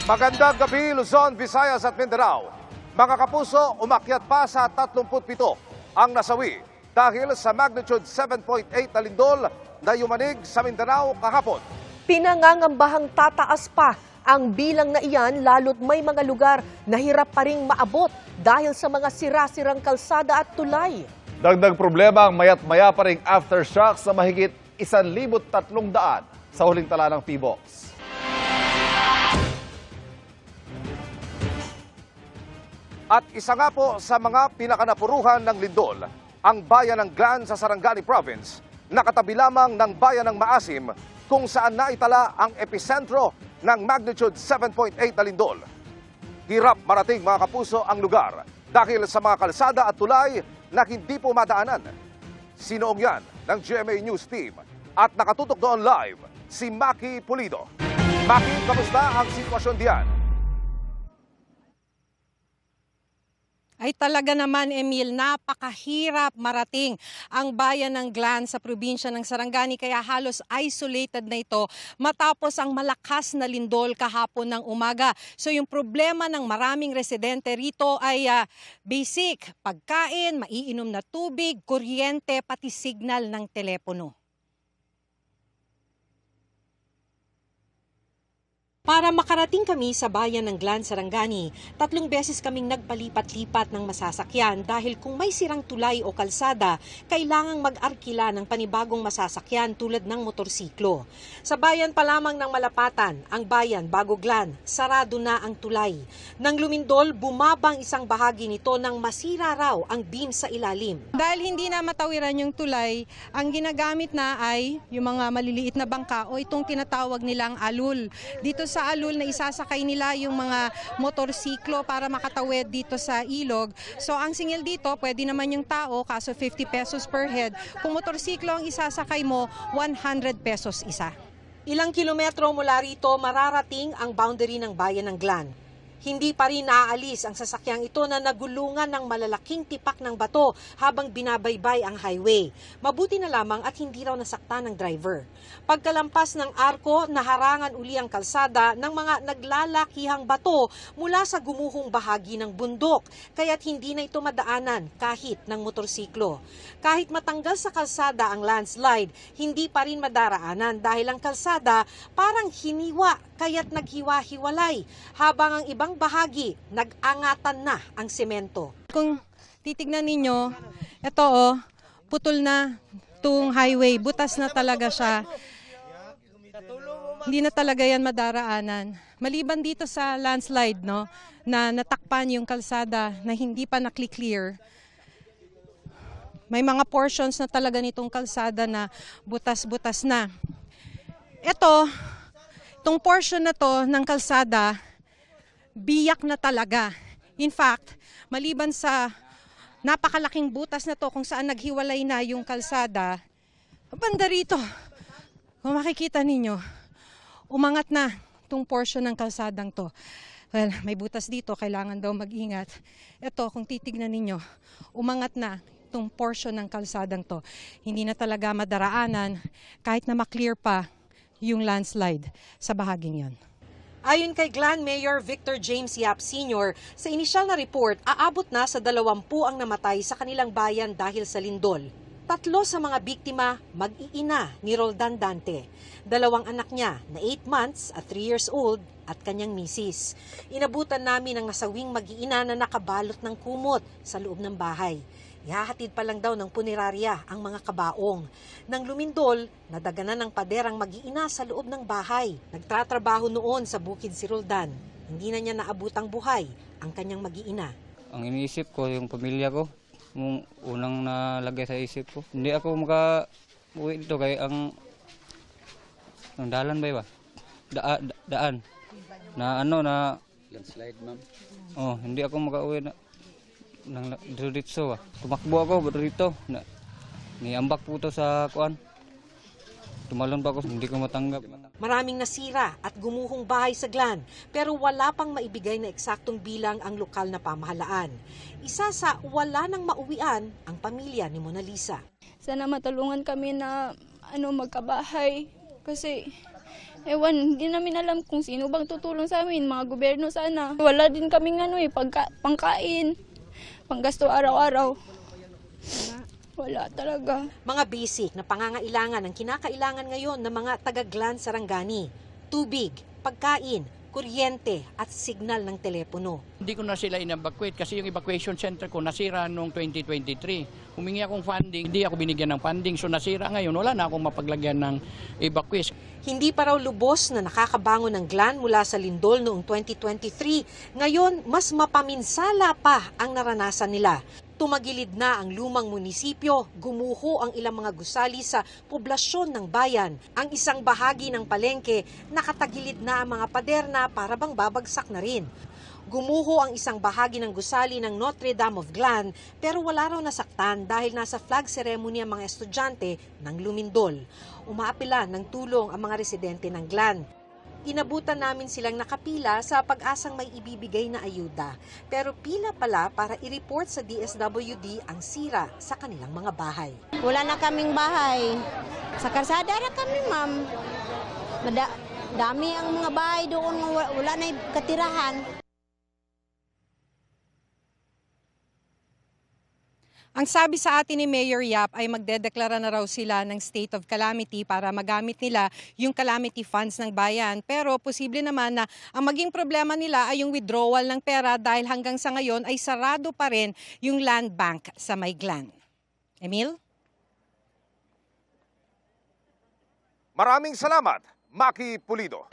Magandang gabi, Luzon, Visayas at Mindanao. Mga kapuso, umakyat pa sa 37 ang nasawi dahil sa magnitude 7.8 na lindol na yumanig sa Mindanao kahapon. Pinangangambahang tataas pa ang bilang na iyan lalo't may mga lugar na hirap pa ring maabot dahil sa mga sira-sirang kalsada at tulay. Dagdag problema ang mayat-maya pa ring aftershocks sa mahigit 1,300 sa huling tala ng PBOX. At isa nga po sa mga pinakanapuruhan ng lindol, ang bayan ng Glan sa Sarangani Province, nakatabi lamang ng bayan ng Maasim kung saan naitala ang episentro ng magnitude 7.8 na lindol. Hirap marating mga kapuso ang lugar dahil sa mga kalsada at tulay na hindi po madaanan. Sinoong yan ng GMA News Team at nakatutok doon live si Maki Pulido. Maki, kamusta ang sitwasyon diyan? Ay talaga naman, Emil, napakahirap marating ang bayan ng Glan sa probinsya ng Sarangani kaya halos isolated na ito matapos ang malakas na lindol kahapon ng umaga. So yung problema ng maraming residente rito ay basic, pagkain, maiinom na tubig, kuryente, pati signal ng telepono. Para makarating kami sa bayan ng Glan, Sarangani, 3 beses kaming nagpalipat-lipat ng masasakyan dahil kung may sirang tulay o kalsada, kailangang mag-arkila ng panibagong masasakyan tulad ng motorsiklo. Sa bayan pa lamang ng Malapatan, ang bayan bago Glan, sarado na ang tulay. Nang lumindol, bumabang isang bahagi nito nang masira raw ang beam sa ilalim. Dahil hindi na matawiran yung tulay, ang ginagamit na ay yung mga maliliit na bangka o itong tinatawag nilang alul. Dito sa alul na isasakay nila yung mga motorsiklo para makatawid dito sa ilog. So ang singil dito, pwede naman yung tao, kaso 50 pesos per head. Kung motorsiklo ang isasakay mo, 100 pesos isa. Ilang kilometro mula rito, mararating ang boundary ng bayan ng Glan. Hindi pa rin naaalis ang sasakyang ito na nagulungan ng malalaking tipak ng bato habang binabaybay ang highway. Mabuti na lamang at hindi raw nasaktan ng driver. Pagkalampas ng arko, naharangan uli ang kalsada ng mga naglalakihang bato mula sa gumuhong bahagi ng bundok, kaya't hindi na ito madaanan kahit ng motorsiklo. Kahit matanggal sa kalsada ang landslide, hindi pa rin madaraanan dahil ang kalsada parang hiniwa kaya't naghiwa-hiwalay habang ang ibang bahagi nag-angatan na ang semento. Kung titignan ninyo, ito putol na itong highway, butas na talaga siya. Hindi na talaga yan madaraanan. Maliban dito sa landslide, na natakpan yung kalsada na hindi pa nakli-clear. May mga portions na talaga nitong kalsada na butas-butas na. Itong portion na to ng kalsada, biyak na talaga. In fact, maliban sa napakalaking butas na to kung saan naghiwalay na yung kalsada, banda rito, kung makikita ninyo, umangat na itong portion ng kalsadang to. Well, may butas dito, kailangan daw mag-ingat. Ito, kung titignan ninyo, umangat na itong portion ng kalsadang to. Hindi na talaga madaraanan kahit na maklear pa yung landslide sa bahaging yon. Ayon kay Glan Mayor Victor James Yap Sr., sa inisyal na report, aabot na sa 20 ang namatay sa kanilang bayan dahil sa lindol. 3 sa mga biktima, mag-iina ni Roldan Dante. 2 anak niya na 8 months at 3 years old at kanyang misis. Inabutan namin ang nasawing mag-iina na nakabalot ng kumot sa loob ng bahay. Ihahatid pa lang daw ng punerarya ang mga kabaong. Nang lumindol, nadaganan ng paderang mag-iina sa loob ng bahay. Nagtatrabaho noon sa bukid si Roldan. Hindi na niya naabutang buhay ang kanyang mag-iina. Ang iniisip ko, yung pamilya ko, yung unang nalagay sa isip ko. Hindi ako maka-uwi dito kaya ang dalan ba? Daan. Na landslide, ma'am. Hindi ako maka-uwi na. Nang dito tumakbo ako dito niambak po to sa kuan, tumalon pa ako, hindi ko matanggap. Maraming nasira at gumuhong bahay sa Glan pero wala pang maibigay na eksaktong bilang ang lokal na pamahalaan. Isa sa wala nang mauwian ang pamilya ni Mona Lisa. Sana matulungan kami na magkabahay kasi Ewan, hindi namin alam kung sino bang tutulong sa amin, mga gobyerno sana. Wala din kaming pangkain, panggasto araw-araw. Wala talaga. Mga basic na pangangailangan ang kinakailangan ngayon ng mga taga-Glan Sarangani. Tubig, pagkain, kuryente at signal ng telepono. Hindi ko na sila in-evacuate kasi yung evacuation center ko nasira noong 2023. Humingi akong funding, hindi ako binigyan ng funding. So nasira ngayon, wala na akong mapaglagyan ng evacuation. Hindi pa raw lubos na nakakabangon ng Glan mula sa lindol noong 2023. Ngayon, mas mapaminsala pa ang naranasan nila. Tumagilid na ang lumang munisipyo, gumuho ang ilang mga gusali sa poblasyon ng bayan. Ang isang bahagi ng palengke, nakatagilid na ang mga paderna para bang babagsak na rin. Gumuho ang isang bahagi ng gusali ng Notre Dame of Glan pero wala raw nasaktan dahil nasa flag ceremony ang mga estudyante ng lumindol. Umaapila ng tulong ang mga residente ng Glan. Inabutan namin silang nakapila sa pag-asang may ibibigay na ayuda. Pero pila pala para i-report sa DSWD ang sira sa kanilang mga bahay. Wala na kaming bahay. Sa karsada na kami, ma'am. Dami ang mga bahay doon, wala na katirahan. Ang sabi sa atin ni Mayor Yap ay magdedeklara na raw sila ng state of calamity para magamit nila yung calamity funds ng bayan. Pero posible naman na ang maging problema nila ay yung withdrawal ng pera dahil hanggang sa ngayon ay sarado pa rin yung land bank sa May Glan. Emil? Maraming salamat, Maki Pulido.